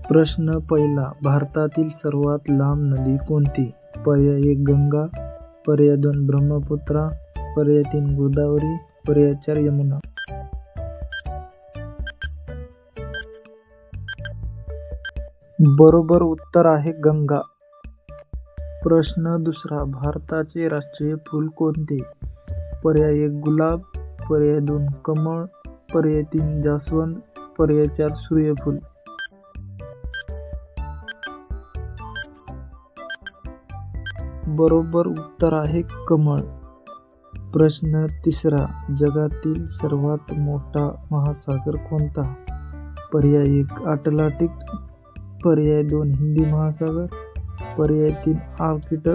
प्रश्न पहिला. भारतातील सर्वात लांब नदी कोणती? पर्याय 1 गंगा, पर्याय 2 ब्रह्मपुत्रा, पर्याय 3 गोदावरी, पर्याय 4 यमुना. बरोबर उत्तर आहे गंगा. प्रश्न दुसरा. भारताचे राष्ट्रीय फूल कोणते? पर्याय 1 गुलाब, पर्याय 2 कमळ, पर्याय 3 जास्वंद, पर्याय 4 सूर्यफूल. बरोबर उत्तर आहे कमळ. प्रश्न तिसरा. जगातील सर्वात मोठा महासागर कोणता? पर्याय 1 अटलांटिक, पर्याय 2 हिंदी महासागर, पर्याय 3 आर्क्टिक,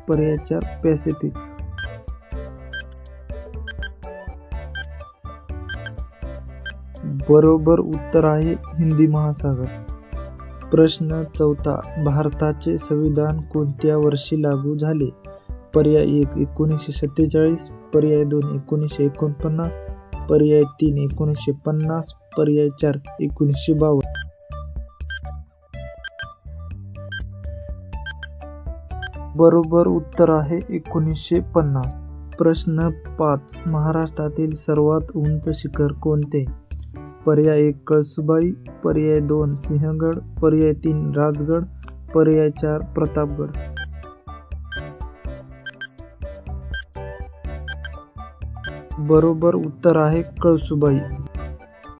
पर्याय 4 पॅसिफिक. बरोबर उत्तर आहे हिंदी महासागर. प्रश्न चौथा. भारताचे संविधान कोणत्या वर्षी लागू झाले? पर्याय 1 1947, पर्याय 2 1949, पर्याय 3 1950, पर्याय 4 1952. बरोबर उत्तर आहे 1950. प्रश्न 5. महाराष्ट्रातील सर्वात उंच शिखर कोणते? पर्याय 1 कळसुबाई, पर्याय 2 सिंहगड, पर्याय 3 राजगड, पर्याय 4 प्रतापगड. बरोबर उत्तर आहे कळसुबाई.